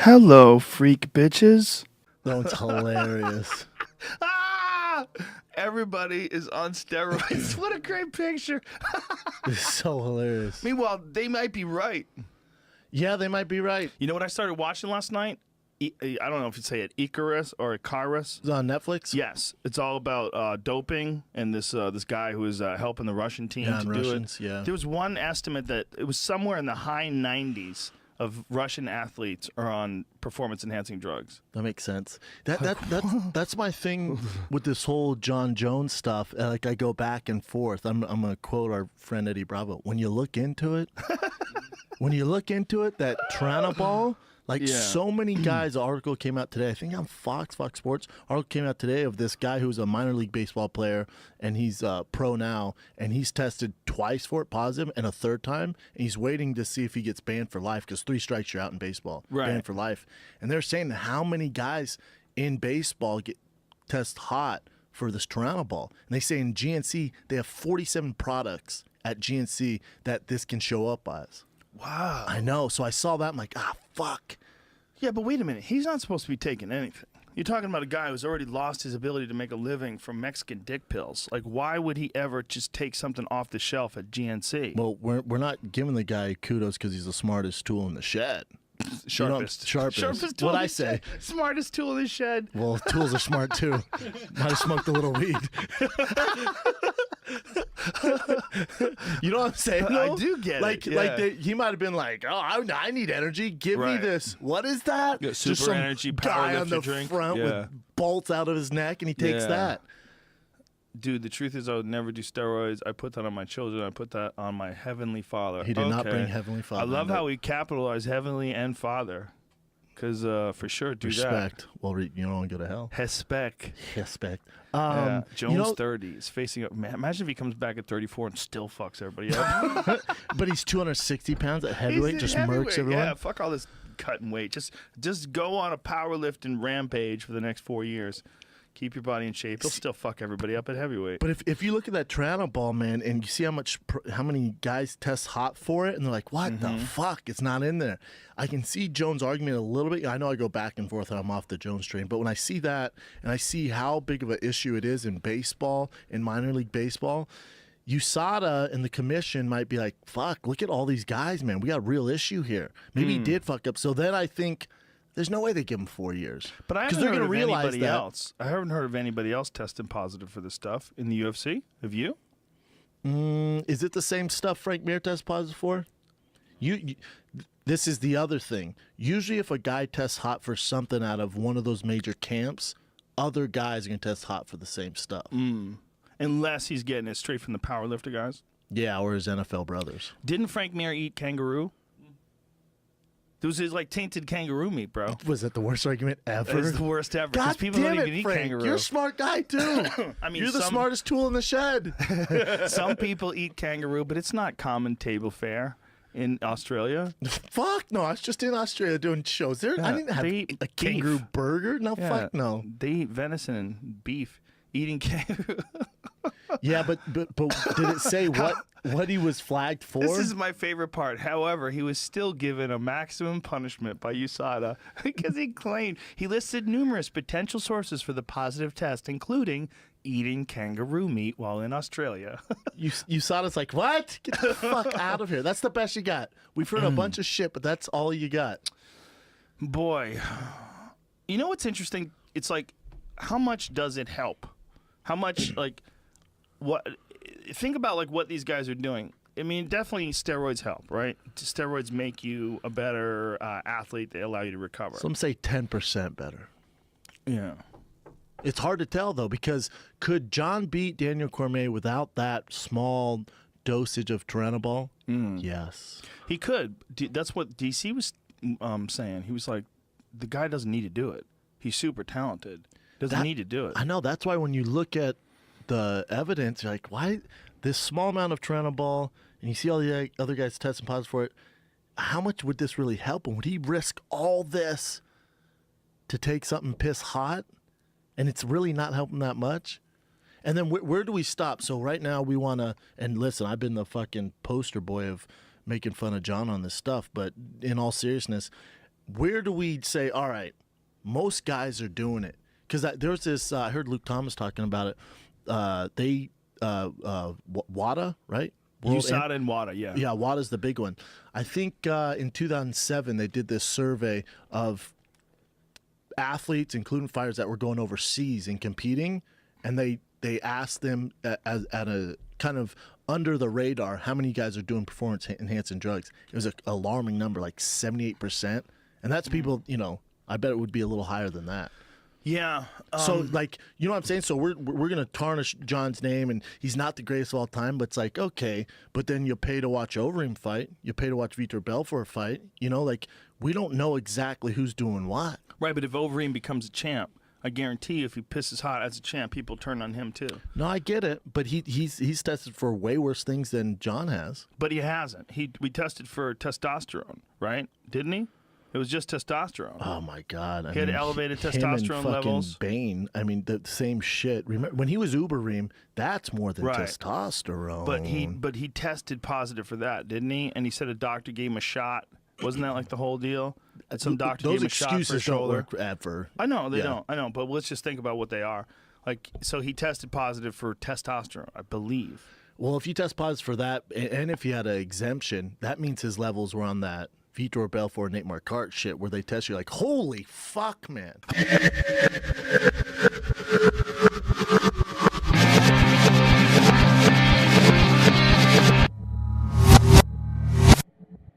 Hello, freak bitches. That one's hilarious. Ah! Everybody is on steroids. What a great picture. It's so hilarious. Meanwhile, they might be right. Yeah, they might be right. You know what I started watching last night? I don't know if you say it Icarus or Icarus. It's on Netflix? Yes, it's all about doping and this guy who is helping the Russian team to Russians, do it. yeah. There was one estimate that it was somewhere in the high 90s of Russian athletes are on performance-enhancing drugs. That makes sense. That's my thing with this whole Jon Jones stuff. Like, I go back and forth. I'm gonna quote our friend Eddie Bravo. When you look into it, that Turinabol. Like, so many guys, an article came out today, I think on Fox Sports, article came out today of this guy who's a minor league baseball player, and he's pro now, and he's tested twice for it positive, and a third time, and he's waiting to see if he gets banned for life, because 3 strikes, you're out in baseball, banned for life. And they're saying how many guys in baseball test hot for this Turinabol. And they say in GNC, they have 47 products at GNC that this can show up as. Wow. I know. So I saw that. I'm like, fuck. Yeah, but wait a minute. He's not supposed to be taking anything. You're talking about a guy who's already lost his ability to make a living from Mexican dick pills. Like, why would he ever just take something off the shelf at GNC? Well, we're not giving the guy kudos because he's the smartest tool in the shed. Sharpest. Sharpest. tool What in I the say. shed. Smartest tool in the shed. Well, tools are smart too. Might have smoked a little weed. You know what I'm saying? Though? I do get it. He might have been like, "Oh, I need energy. Give me this. What is that?" Yeah, Just super energy guy on the drink. front with bolts out of his neck, and he takes that. Dude, the truth is I would never do steroids. I put that on my children. I put that on my Heavenly Father. He did not bring Heavenly Father. I love how we capitalize Heavenly and Father. Because for sure, do Respect. Well, you don't want to go to hell. Respect. Jones 30 is facing up. Man, imagine if he comes back at 34 and still fucks everybody up. But he's 260 pounds at heavyweight, just murks everyone. Yeah, fuck all this cutting weight. Just go on a powerlifting rampage for the next 4 years. Keep your body in shape. He'll still fuck everybody up at heavyweight. But if you look at that Turinabol, man, and you see how many guys test hot for it, and they're like, what the fuck? It's not in there. I can see Jones' argument a little bit. I know I go back and forth and I'm off the Jones train. But when I see that and I see how big of an issue it is in baseball, in minor league baseball, USADA and the commission might be like, fuck, look at all these guys, man. We got a real issue here. Maybe he did fuck up. So then I think there's no way they give him 4 years. But I haven't heard of anybody else. I haven't heard of anybody else testing positive for this stuff in the UFC. Have you? Is it the same stuff Frank Mir tests positive for? This is the other thing. Usually if a guy tests hot for something out of one of those major camps, other guys are going to test hot for the same stuff. Unless he's getting it straight from the powerlifter guys. Yeah, or his NFL brothers. Didn't Frank Mir eat kangaroo? It was his, tainted kangaroo meat, bro. Was that the worst argument ever? It's the worst ever. God people damn don't even it, eat Frank. kangaroo. You're a smart guy, too. I mean, you're the smartest tool in the shed. Some people eat kangaroo, but it's not common table fare in Australia. Fuck no. I was just in Australia doing shows there. I didn't have a kangaroo burger. No, fuck no. They eat venison and beef. Eating kangaroo. Yeah, but did it say what he was flagged for? This is my favorite part. However, he was still given a maximum punishment by USADA because he claimed he listed numerous potential sources for the positive test, including eating kangaroo meat while in Australia. USADA's like, what? Get the fuck out of here. That's the best you got. We've heard a bunch of shit, but that's all you got. Boy, you know what's interesting? It's like, how much does it help? How much, what? Think about, what these guys are doing. I mean, definitely steroids help, right? Steroids make you a better athlete. They allow you to recover. Some say 10% better. Yeah. It's hard to tell, though, because could Jon beat Daniel Cormier without that small dosage of Turinabol? Yes. He could. That's what DC was saying. He was like, the guy doesn't need to do it. He's super talented. Doesn't need to do it. I know. That's why when you look at the evidence, you're like, why this small amount of Turinabol, and you see all the other guys testing positive for it, how much would this really help him? Would he risk all this to take something piss hot, and it's really not helping that much? And then where do we stop? So right now we want to, and listen, I've been the fucking poster boy of making fun of Jon on this stuff, but in all seriousness, where do we say, all right, most guys are doing it? Because there's this, I heard Luke Thomas talking about it. WADA, right? USADA and WADA, yeah. Yeah, WADA's the big one. I think in 2007 they did this survey of athletes, including fighters, that were going overseas and competing, and they asked them at a kind of under the radar how many guys are doing performance enhancing drugs. It was an alarming number, like 78%, and that's people. I bet it would be a little higher than that. Yeah. So, like, you know what I'm saying? So we're going to tarnish John's name, and he's not the greatest of all time, but it's like, okay, but then you pay to watch Overeem fight. You pay to watch Vitor Belfort fight. Like, we don't know exactly who's doing what. Right, but if Overeem becomes a champ, I guarantee you if he pisses hot as a champ, people turn on him too. No, I get it, but he's tested for way worse things than John has. But he hasn't. We tested for testosterone, right? Didn't he? It was just testosterone. Oh my God! He had elevated him testosterone and levels. Bane. I mean, the same shit. Remember when he was Ubereem? That's more than testosterone. But he tested positive for that, didn't he? And he said a doctor gave him a shot. Wasn't that like the whole deal? And some doctor gave him a shot for his excuses don't shoulder. work ever. I know they don't. I know, but let's just think about what they are. Like, so he tested positive for testosterone, I believe. Well, if you test positive for that, and if you had an exemption, that means his levels were on that Vitor Belfort, Nate Marquardt shit, where they test you like, holy fuck, man.